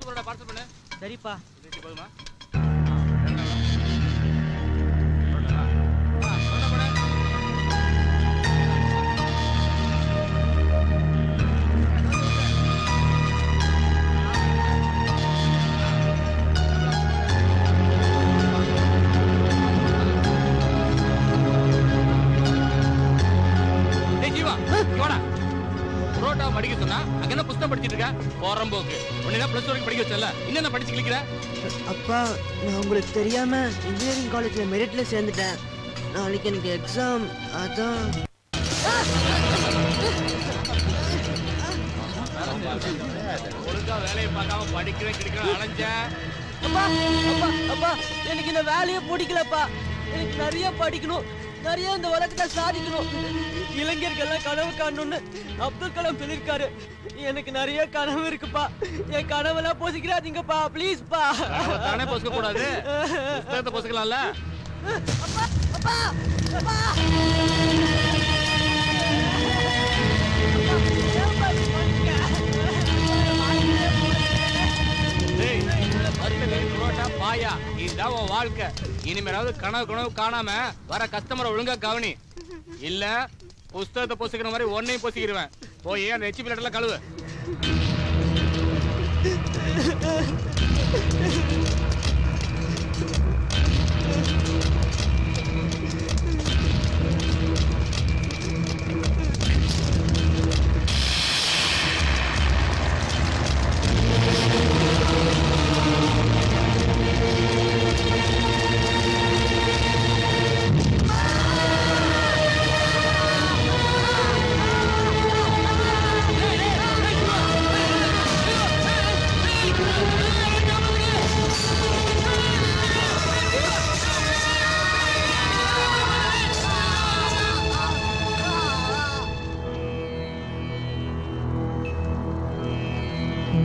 போறடா parcel பண்ணு. சரிப்பா. இது போதுமா? படிக்க சொன்னா அங்க என்ன புத்தகம் படிச்சிட்டு இருக்க? போறம்போக்கு உன்னை பிளஸ் வரைக்கும் படிக்க வச்சல, இன்னும் படிச்சு கிளிக்கிற? அப்பா, நான் உங்களுக்கு தெரியாம இன்ஜினியரிங் காலேஜ்ல மெரிட்ல சேர்ந்துட்டேன். நாளைக்கு எனக்கு எக்ஸாம். அதான் ஒழுங்கா வேலையை பார்க்காம படிக்கிறேன் கிடைக்கிறேன் அலைஞ்ச. அப்பா அப்பா அப்பா, எனக்கு இந்த வேலையை பிடிக்கலப்பா. எனக்கு நிறைய படிக்கணும், நிறைய இந்த உலகத்தை சாதிக்கணும். இளைஞர்கள்லாம் கனவு காணணும்னு அப்துல் கலாம் சொல்லியிருக்காரு. எனக்கு நிறைய கனவு இருக்குப்பா. என் கனவெல்லாம் பொசிக்கிறாதீங்கப்பா, ப்ளீஸ்ப்பா. தானே பொசுக்க கூடாது, புத்தகத்தை பொசுக்கலாம்ல. அப்பா அப்பா அப்பா, பாயா இதுதான் உன் வாழ்க்கை. இனிமேலாவது கனவு காணாம வர கஸ்டமரை ஒழுங்கா கவனி, இல்ல புஸ்தகத்தை பொசுக்கிற மாதிரி ஒன்னையும் பொசுக்கிடுவேன். போய் அந்த எச்சி பிளேட் எல்லாம் கழுவு.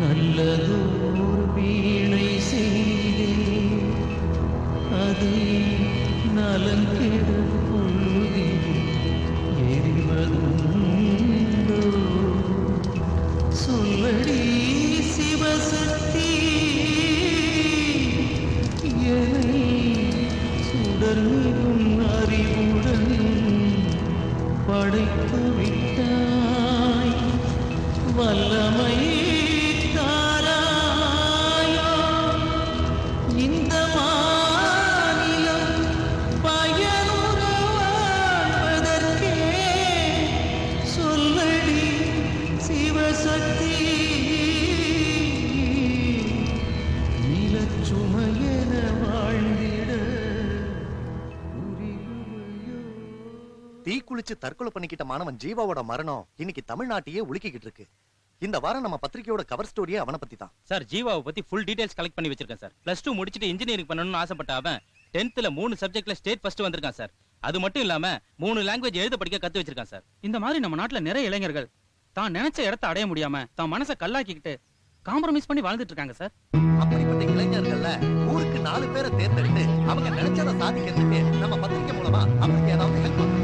நல்லதோர் வீணை செய்தே அதை நலங்கெட பொழுதி எரிவதுண்டோ? சொல்லடி சிவசக்தி, என்னை சுடர்மிகும் அறிவுடன் படைத்து விட்டாய். வல்லமை தீக்குளிச்சு தற்கொலை பண்ணிக்கிட்ட மாணவன் ஜீவாவோட மரணம் இன்னைக்கு தமிழ்நாட்டையே உலுக்கிக்கிட்டு இருக்கு. இந்த வாரம் நம்ம பத்திரிகையோட கவர் ஸ்டோரியே அவனை பத்தி தான். சார், ஜீவாவை பத்தி ஃபுல் டீடைல்ஸ் கலெக்ட் பண்ணி வச்சிருக்கேன் சார். +2 முடிச்சிட்டு இன்ஜினியரிங் பண்ணணும்னு ஆசைப்பட்ட அவன் 10th 3 சப்ஜெக்ட்ல ஸ்டேட் ஃபர்ஸ்ட் வந்திருக்கான் சார். அது மட்டும் இல்லாம 3 லாங்குவேஜ் எழுத படிக்க கத்து வச்சிருக்கான் சார். இந்த மாதிரி நம்ம நாட்டுல நிறைய இளைஞர்கள் தான் நினைச்ச இடத்தை அடைய முடியாம தான் மனசை கல்லாக்கிக்கிட்டு காம்ப்ரமைஸ் பண்ணி வாழ்ந்துட்டு இருக்காங்க சார். அப்படிப்பட்ட இளைஞர்கள்ல ஊருக்கு 4 பேரை தேர்ந்தெடுத்து அவங்க நினைச்சதை சாதிக்கிறதுக்கு நம்ம பத்திரிகை மூலமா அவங்களுக்கு ஏதாவது ஹெல்ப் பண்ணுவோம்.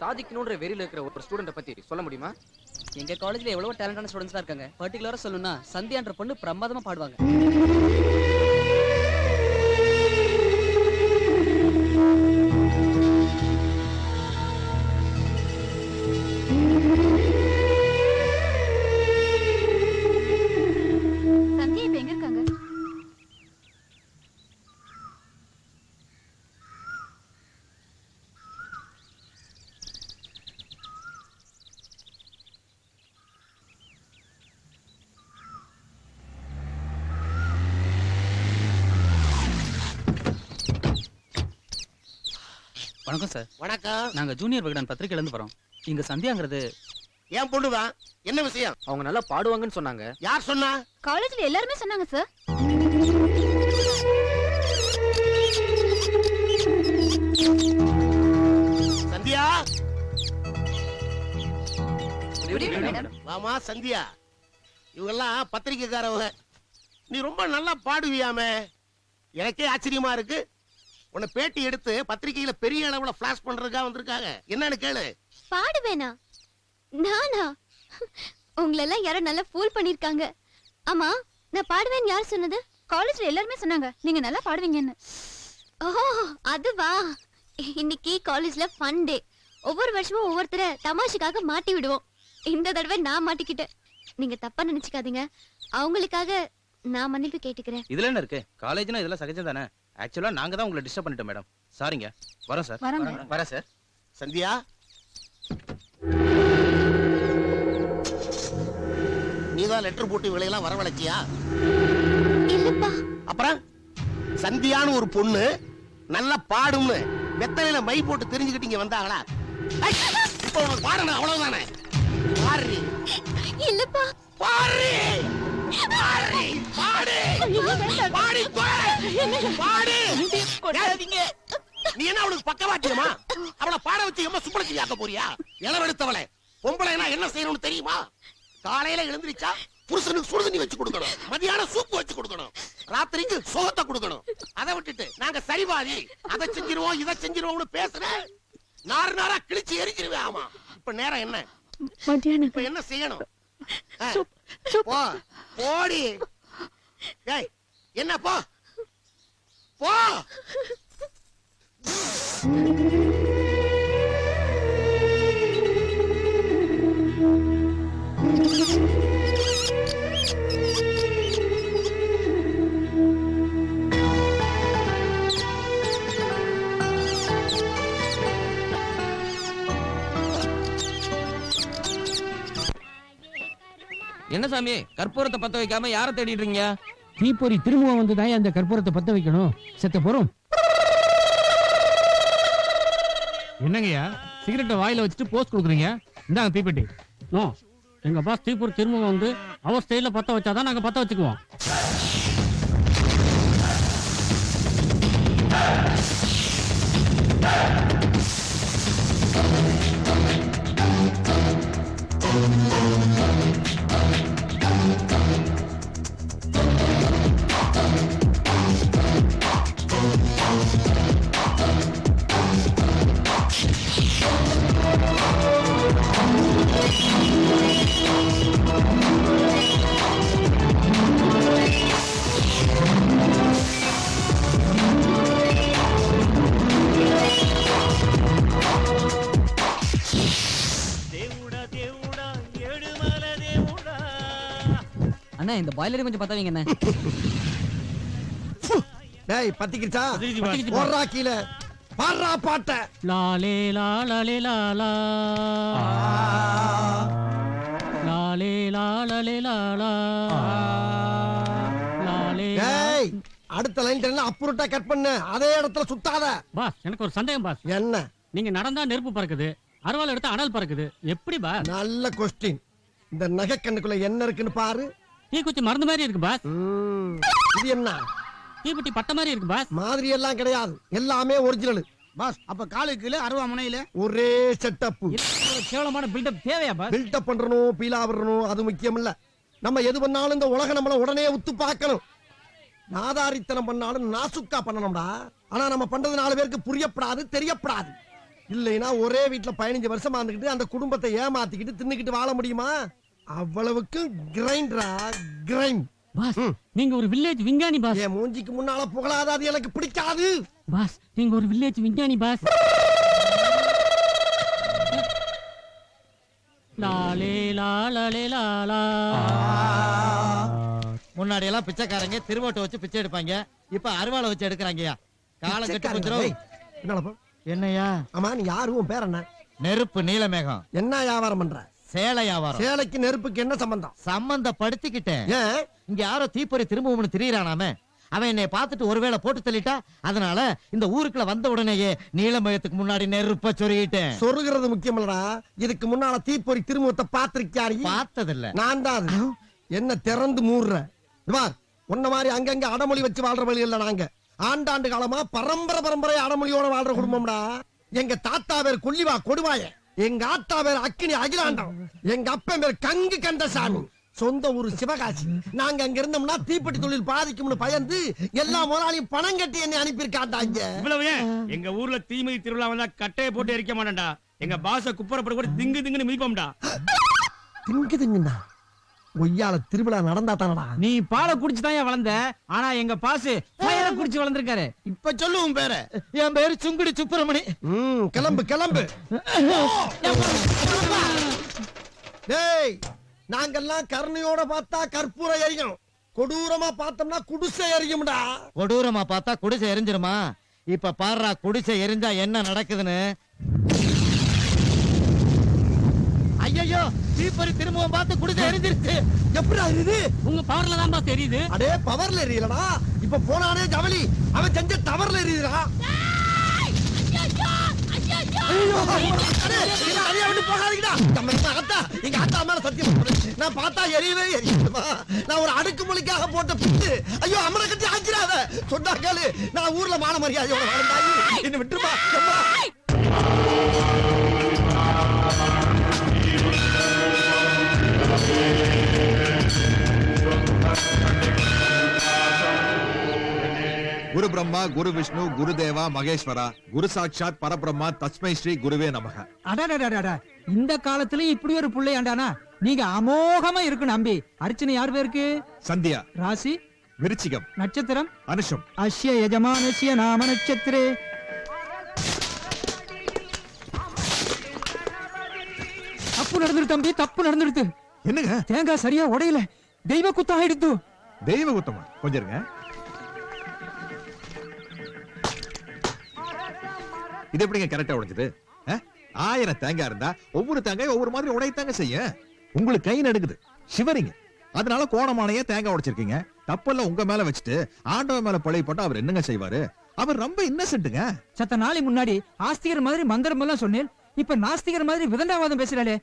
சாதிக்கணும்ன்ற வெறியில இருக்கிற ஒரு ஸ்டூடெண்ட பத்தி சொல்ல முடியுமா? எங்க காலேஜ்ல எவ்வளவு டேலண்டான ஸ்டூடண்ட்ஸ் இருக்காங்க. பர்టిక్యులரா சொல்லணும்னா சந்தியான்ற பொண்ணு பிரமாதமா பாடுவாங்க. சந்தியா இப்ப எங்க இருக்காங்க? வணக்கம் சார். வணக்கம். நாங்க ஜூனியர் விகடன் பத்திரிகையில இருந்து வரோம். இங்க சந்தியாங்கிறது ஏன் பொண்ணுதான். என்ன விஷயம்? அவங்க நல்லா பாடுவாங்கன்னு சொன்னாங்க. யார் சொன்னா? காலேஜ்ல எல்லாருமே சொன்னாங்க சார். சந்தியா மேடம். வாமா சந்தியா. இவங்கெல்லாம் பத்திரிக்கைக்காரவங்க. நீ ரொம்ப நல்லா பாடுவியாமே, எனக்கே ஆச்சரியமா இருக்கு. உன்னை பேட்டி எடுத்து பத்திரிக்கையில பெரிய அளவுல பிளாஷ் பண்றதுக்காக வந்திருக்காங்க. என்னன்னு கேளு. பாடுவேனா? நானா? உங்களெல்லாம் யாரோ நல்லா ஃபூல் பண்ணிருக்காங்க. ஆமா, நான் பாடுவேன்னு யார் சொன்னது? காலேஜ்ல எல்லாருமே சொன்னாங்க நீங்க நல்லா பாடுவீங்கன்னு. ஓ அதுவா? இன்னைக்கு காலேஜ்ல ஃபன் டே. ஒவ்வொரு வருஷமும் ஒவ்வொருத்தரை தமாஷுக்காக மாட்டி விடுவோம். இந்த தடவை நான் மாட்டிக்கிட்டேன். நீங்க தப்பா நினைச்சுக்காதீங்க. அவங்களுக்காக நான் மன்னிப்பு கேட்டுக்கிறேன். இதுல என்ன இருக்கு? காலேஜ்னா இதெல்லாம் சகஜம் தானே. ஆக்சுவலா நாங்க தான் உங்களை டிஸ்டர்ப் பண்ணிட்டோம் மேடம். சாரிங்க. வரோம் சார். வரேன் சார். சந்தியா, நீதான் லெட்டர் போட்டு இவளையெல்லாம் வரவழைச்சியா? இல்லப்பா. அப்புறம் சந்தியான்னு ஒரு பொண்ணு நல்லா பாடும்னு வெத்தலையில மை போட்டு தெரிஞ்சுக்கிட்டீங்க வந்தாங்களா? இப்ப உனக்கு பாடணும் அவ்வளவுதானே. பாரு. இல்லப்பா. பாரு. பாரு. பாடு. பாடி பாடு. நீ என்ன அவளுக்கு பக்கவாட்டியமா? அவளை பாட வச்சு எம்ம சுப்பளத்தி ஆக்க போறியா? இளவெடுத்தவளை. பொம்பளைனா என்ன செய்யணும்னு தெரியுமா? காலையில எழுந்திருச்சா புருஷனுக்கு சுடுதண்ணி வச்சு கொடுக்கணும், மதியானம் சூப்பு வச்சு கொடுக்கணும், ராத்திரிக்கு சோகத்தை கொடுக்கணும். அதை விட்டுட்டு நாங்க சரிபாதி அதை செஞ்சிருவோம் இதை செஞ்சிருவோம்னு பேசுறேன். நாறு நாரா கிழிச்சு எரிஞ்சிருவேன். ஆமா, இப்ப நேரம் என்ன? இப்ப என்ன செய்யணும்? போ போடி. ஏய் என்ன போ போ. என்ன சாமி, கற்பூரத்தை பத்த வைக்காம யாரை தேடிட்டு இருக்கீங்க? தீப்பொறி திரும்ப வந்துதான் அந்த கற்பூரத்தை பத்த வைக்கணும். செத்த போறோம். என்னங்கய்யா சிகரெட்டை வாயில வச்சுட்டு போஸ்ட் கொடுக்குறீங்க? இந்தாங்க தீப்பெட்டி. நோ, எங்க பாஸ் தீப்பொறி திரும்ப வந்து அவர் ஸ்டைல பத்த வச்சாதான் நாங்க பத்த வச்சுக்குவோம். அண்ணா இந்த பாய்லரை கொஞ்சம் பத்த வைங்க அண்ணா. டேய் பத்திக்கிச்சா? ஓடுறா கீழ. பாடுறா பாட்ட. லாலே லாலே லாலா லாலே லாலே லாலா லாலே. டேய் அடுத்த லைன் எல்லாம் அப்புறட்டா கட் பண்ணு. அதே இடத்துல சுத்தாத. பாஸ் எனக்கு ஒரு சந்தேகம் பாஸ். என்ன? நீங்க நடந்தா நெருப்பு பறக்குது, அருவாள் எடுத்தா அனல் பறக்குது, எப்படி பாஸ்? நல்ல கொஸ்டின். இந்த நகை கண்ணுக்குள்ள என்ன இருக்குன்னு பாரு. தீக்குச்சி மருந்து மாதிரி இருக்கு பாஸ். இது என்ன? தீப்பெட்டி பட்ட மாதிரி இருக்கு பாஸ். மாதிரி எல்லாம் கிடையாது, எல்லாமே ஒரிஜினல் பாஸ். அப்ப காலுக்குள்ள அருவாமனையில ஒரே செட்டப். கேவலமான பில்டப் தேவையா பாஸ்? பில்டப் பண்றணும், பீலா வரணும், அது முக்கியம் இல்ல. நம்ம எது பண்ணாலும் இந்த உலகம் நம்மள உடனே உத்து பார்க்கணும். நாதாரித்தனம் பண்ணாலும் நாசுக்கா பண்ணணும்டா. ஆனா நம்ம பண்றது 4 பேருக்கு புரியப்படாது, தெரியப்படாது. இல்லைன்னா ஒரே வீட்டுல 15 வருஷமா இருந்துகிட்டு அந்த குடும்பத்தை ஏமாத்திக்கிட்டு தின்னுக்கிட்டு வாழ முடியுமா? அவ்வளவுக்கு கிரைண்டரா கிரைண்ட். பாஸ் நீங்க ஒரு வில்லேஜ் விஞ்ஞானி பாஸ். என் மூஞ்சிக்கு முன்னால புகழாத, அது எனக்கு பிடிக்காது பாஸ். நீங்க ஒரு வில்லேஜ் விஞ்ஞானி பாஸ். லாலே லாலே லாலா. முன்னாடி எல்லாம் பிச்சைக்காரங்க திருவோட்டை வச்சு பிச்சை எடுப்பாங்க, இப்ப அருவாளை வச்சு எடுக்கிறாங்கயா. காலம் கட்டி போச்சுரும். என்னையா? ஆமா நீ யாரு? உன் பேர் என்ன? நெருப்பு நீலமேகம். என்ன வியாபாரம் பண்ற? சேலை வியாபாரம். சேலைக்கு நெருப்புக்கு என்ன சம்பந்தம்? சம்பந்தப்படுத்திக்கிட்டேன். ஏன்? இங்க யாரோ தீப்பொறி திரும்பவும் திரியறானாமே, அவன் என்னை பார்த்துட்டு ஒருவேளை போட்டு தள்ளிட்டா, அதனால இந்த ஊருக்குள்ள வந்த உடனேயே நீலமயத்துக்கு முன்னாடி நெருப்ப சொருகிட்டேன். சொருகிறது முக்கியமல்லடா, இதுக்கு முன்னால தீப்பொறி திருமுகத்தை பார்த்திருக்கியாரு? பார்த்ததில்ல. நான் தான் அது. என்ன திறந்து மூடுற பார். உன்ன மாதிரி அங்கங்க அடமொழி வச்சு வாழ்ற வழி இல்ல. நாங்க ஆண்டாண்டு காலமா பரம்பரை அடமொழியோட வாழ்ற குடும்பம்டா. எங்க தாத்தா பேர் கொல்லிவா கொடுவாய, எங்க ஆத்தா பேர் அக்கினி அகிலாண்டம், எங்க அப்பன் பேர் கங்கு கந்தசாமி, சொந்த ஊரு சிவகாசி. நாங்க அங்க இருந்தோம்னா தீப்பெட்டி தொழில் பாதிக்கும்னு பயந்து எல்லா முதலாளியும் பணம் கட்டி என்னை அனுப்பியிருக்காண்டாங்க. இவ்வளவு ஏன் எங்க ஊர்ல தீமிதி திருவிழா வந்தா கட்டையை போட்டு எரிக்க மாட்டேன்டா. எங்க பாச குப்பரப்பட கூட திங்கு திங்குன்னு மிதிப்போம்டா. திங்கு திங்குண்ணா ஒய்யால திருவிழா நடந்தா தானடா. நீ பாலை குடிச்சு தான் வளர்ந்த, ஆனா எங்க பாசு ஃபயரை குடிச்சு வளர்ந்திருக்காரு. இப்ப சொல்லு உன் பேரு. என் பேரு சுங்குடி சுப்பிரமணி. கிளம்பு கிளம்பு. டேய், நாங்கெல்லாம் கருணையோட பார்த்தா கற்பூரம் எரியும், கொடூரமா பார்த்தோம்னா குடிசை எரியும்டா. கொடூரமா பார்த்தா குடிசை எரிஞ்சிருமா? இப்ப பாருடா குடிசை எரிஞ்சா என்ன நடக்குதுன்னு. ஐயோ, தீப்பொறி திரும்பவும் பார்த்து குடிசை எரிஞ்சிருச்சு. எப்படி எரியுது? உங்க பவர்ல தான் தெரியுது. அடே பவர்ல எரியலடா, இப்ப போனானே ஜவலி அவன் செஞ்ச தவறுல எரியுதுடா. எங்க ஆத்தா மேல சத்தியம் நான் பார்த்தா எரியவே எரியுமா? நான் ஒரு அடுக்குமொழிக்காக போட்ட பிட்டு. ஐயோ, அம்மனை கட்டி ஆச்சிடாத சொன்னா கேளு. நான் ஊர்ல மான மரியாதையோட வாழ்ந்தாயி என்ன விட்டுருமா? குரு பிரம்மா, குரு விஷ்ணு, குரு தேவா, மகேஸ்வரா, குரு சாட்சாத் பரபிரம்மா, தஸ்மை ஸ்ரீ குருவே நமக. அடடடடடா, இந்த காலத்துலயும் இப்படி ஒரு புள்ளையாண்டானா? நீங்க அமோகமா இருக்கு நம்பி. அர்ச்சனை யார் பேருக்கு? சந்தியா. ராசி? விருச்சிகம். நட்சத்திரம்? அனுஷம். அஸ்ய யஜமானஸ்ய நாம நட்சத்திரே. தப்பு நடந்துரு தம்பி, தப்பு நடந்துடுது. என்னங்க? தேங்காய் சரியா உடையல, தெய்வ குத்தம் ஆயிடுத்து. தெய்வ குத்தமா? கொஞ்சம் இருங்க. இது எப்படிங்க கரெக்டா உடைஞ்சது? 1000 தேங்காய் இருந்தா ஒவ்வொரு தேங்காய் ஒவ்வொரு மாதிரி உடையத்தாங்க செய்யும். உங்களுக்கு கை நடுக்குது, சிவரிங்க. அதனால கோணமானையே தேங்காய் உடைச்சிருக்கீங்க. தப்பெல்லாம் உங்க மேல வச்சுட்டு ஆண்டவன் மேல பழி போட்டா அவர் என்னங்க செய்வாரு? அவர் ரொம்ப இன்னசென்ட்டுங்க. சத்த நாளை முன்னாடி ஆஸ்திகர் மாதிரி மந்திரம் எல்லாம் சொன்னேன், இப்ப நாஸ்திகர் மாதிரி விதண்டாவாதம் பேசுறாளே.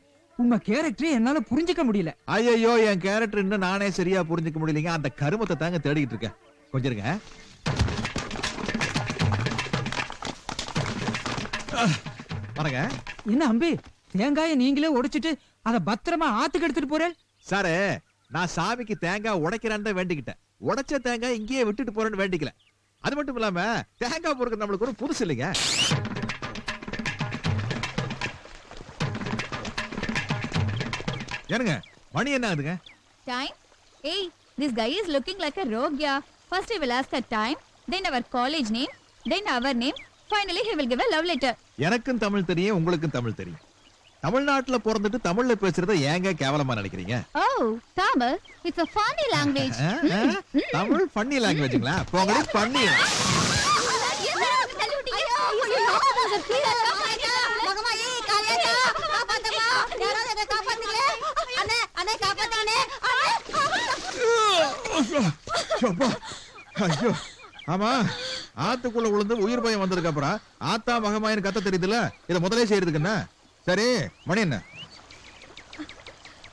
உங்க கேரக்டர் என்னால புரிஞ்சுக்க முடியல. ஐயோ, என் கேரக்டர் இன்னும் நானே சரியா புரிஞ்சுக்க முடியலங்க. அந்த கருமத்தை தாங்க தேடிட்டு இருக்கேன். கொஞ்சம் இருங்க. வணங்க. என்ன அம்பி, தேங்காயை நீங்களே உடைச்சிட்டு அத பத்திரமா ஆத்துக்கு எடுத்துட்டு போறேன். சாரு, நான் சாமிக்கு தேங்காய் உடைக்கிறான்னு தான் வேண்டிக்கிட்டேன். உடைச்ச தேங்காய் இங்கேயே விட்டுட்டு போறேன்னு வேண்டிக்கல. அது மட்டும் இல்லாம தேங்காய் பொறுக்க நம்மளுக்கு ஒரு புதுசு இல்லைங்க. ஏனுங்க, மணி என்ன ஆகுதுங்க? Time? Hey, this guy is looking like a rogue, yeah. First he will ask our time, then our college name, then our name. Finally he will give a love letter. எனக்கும் தமிழ் தெரியும், உங்களுக்கும் தமிழ் தெரியும். தமிழ்நாட்டுல பிறந்துட்டு தமிழ்ல பேசுறத ஏங்க கேவலமா நினைக்கிறீங்க? Oh, Tamil, it's a funny language. Tamil funny லாங்குவேஜ்ங்களா? போங்கடி ஃபன்னி. ஐயோ, ஆமா, ஆத்துக்குள்ள விழுந்து உயிர் பயம் வந்ததுக்கு அப்புறம் ஆத்தா மகமாயின்னு கத்த தெரியுதுல, இத முதலே செய்யறதுக்கு என்ன? சரி, மணி என்ன?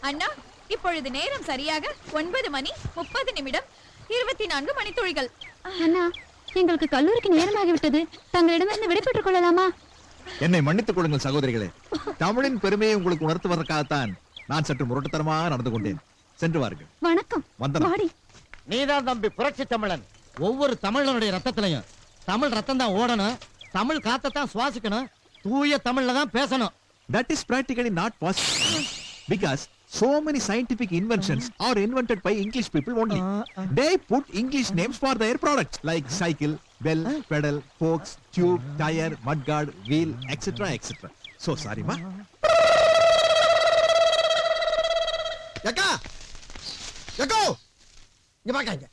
அண்ணா, இப்பொழுது நேரம் சரியாக 9:30 24 மணித்துளிகள். அண்ணா, எங்களுக்கு கல்லூரிக்கு நேரமாகிவிட்டது. தங்களிடமிருந்து விடைபெற்றுக் கொள்ளலாமா? என்னை மன்னித்துக் கொள்ளுங்கள் சகோதரிகளே. தமிழின் பெருமையை உங்களுக்கு உணர்த்துவதற்காகத்தான் நான் சற்று முரட்டுத்தனமா நடந்து கொண்டேன். சென்று வாருங்கள். வணக்கம். வந்தனம். நீதான் தம்பி புரட்சி தமிழன். ஒவ்வொரு தமிழனுடைய ரத்தத்திலையும் தமிழ் ரத்தம் தான் ஓடணும், தமிழ் காத்தத்தான் சுவாசிக்கணும், தூய தமிழ்ல தான் பேசணும். That is practically not possible because so many scientific inventions are invented by English people only. They put English names for their products like cycle, bell, pedal, forks, tube, tire, mudguard, wheel, etc. etc. So sorry ma. யக்கா, யக்கோ, இங்க பாக்காங்க.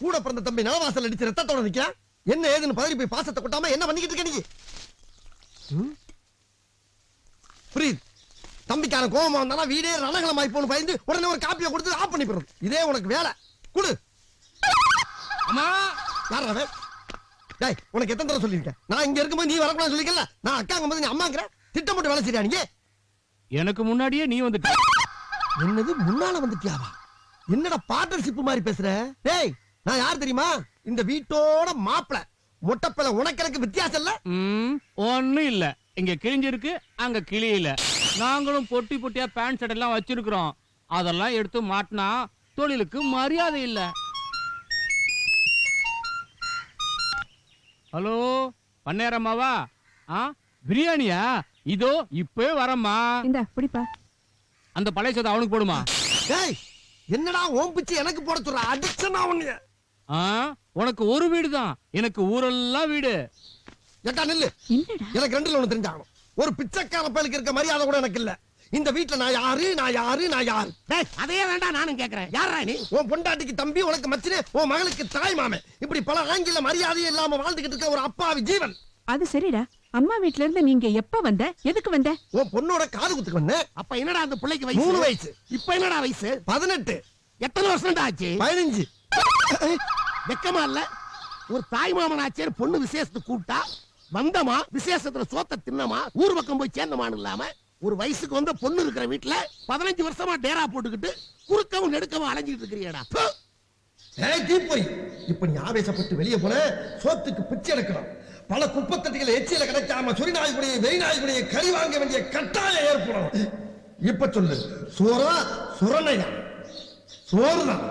கூட பிறந்த தம்பி நலவாசல் அடிச்சு ரத்தத்தோட நிக்கிறான். என்ன ஏதுன்னு பதறி போய் பாசத்தை கொட்டாம என்ன பண்ணிக்கிட்டு இருக்க நீ? புரியுது. தம்பிக்காரன் கோபமா வந்தானா வீடே ரணகலமாய் போன்னு பயந்து உடனே ஒரு காப்பியை கொடுத்து ஆஃப் பண்ணி போறது. இதே உனக்கு வேலை. குடு. அம்மா யார் அவன்? டேய் உனக்கு எத்தனை தடவை சொல்லியிருக்கேன் நான் இங்க இருக்கும்போது நீ வரக்கூடாது சொல்லிக்கல. நான் அக்காங்க போது நீ அம்மாங்கிற திட்டம் போட்டு வேலை செய்யா நீங்க? எனக்கு முன்னாடியே நீ வந்துட்ட. என்னது முன்னால வந்துட்டியாவா? என்னடா பார்ட்னர்ஷிப் மாதிரி பேசுற? டேய் நான் யார் தெரியுமா? இந்த வீட்டோட மாப்பிள. மொட்டப்பல உனக்கு எனக்கு வித்தியாசம் இல்ல? ஒண்ணும் இல்ல. இங்க கிழிஞ்சிருக்கு, அங்க கிளியில. நாங்களும் பொட்டி பொட்டியா பேண்ட் ஷர்ட் எல்லாம் வச்சிருக்கிறோம். அதெல்லாம் எடுத்து மாட்டினா தொழிலுக்கு மரியாதை இல்ல. ஹலோ பண்ணேரம்மாவா? பிரியாணியா? இதோ இப்பவே வரம்மா. இந்த பிடிப்பா. அந்த பழைய சோதை அவனுக்கு போடுமா. டேய் என்னடா ஓம் பிச்சு எனக்கு போட சொல்ற? அடிச்சனா உன்னைய. உனக்கு ஒரு வீடு தான், எனக்கு ஊரெல்லாம் வீடு. ஏட்டா நில்லு. எனக்கு ரெண்டுல ஒண்ணு தெரிஞ்சாகணும். ஒரு பிச்சைக்கார பயலுக்கு இருக்க மரியாதை கூட எனக்கு இல்ல. இந்த வீட்ல நான் யாரு நான் யாரு நான் யாரு? டேய் அதையே வேண்டாம் நானும் கேக்குறேன். யாரா நீ? உன் பொண்டாட்டிக்கு தம்பி, உனக்கு மச்சினே, உன் மகளுக்கு தாய் மாமன். இப்படி பல ஆங்கில மரியாதை இல்லாம வாழ்ந்துகிட்டு இருக்க ஒரு அப்பாவி ஜீவன். அது சரிடா. அம்மா வீட்ல இருந்து நீங்க எப்ப வந்த? எதுக்கு வந்த? உன் பொண்ணோட காது குத்துக்கு வந்தேன். அப்ப என்னடா அந்த பிள்ளைக்கு வயசு? 3 வயசு. இப்ப என்னடா வயசு? 18. எத்தனை வருஷம் ஆச்சு? 15. வெக்கமா இல்ல? ஒரு தாய் மாமன் ஆச்சேர் பொண்ணு விசேஷத்துக்கு கூப்பிட்டா வந்தமா, விசேஷத்துல சோத்த தின்னமா, ஊர் பக்கம் போய் சேர்ந்தமான்னு இல்லாம ஒரு வயசுக்கு வந்த பொண்ணு இருக்கிற வீட்டுல 15 வருஷமா டேரா போட்டுக்கிட்டு குறுக்கவும் நெடுக்கவும் அலைஞ்சிட்டு இருக்கிறியடா. ஏய் தீப்பொறி, இப்ப நீ ஆவேசப்பட்டு வெளியே போன சோத்துக்கு பிச்சை எடுக்கணும். பல குப்பத்தட்டிகள் எச்சியில கிடைக்காம சுரிநாய்குடியை வெறிநாய்குடியை கறி வாங்க வேண்டிய கட்டாயம் ஏற்படும். இப்ப சொல்லு, சோறா சுரணையா? சோறுதான்.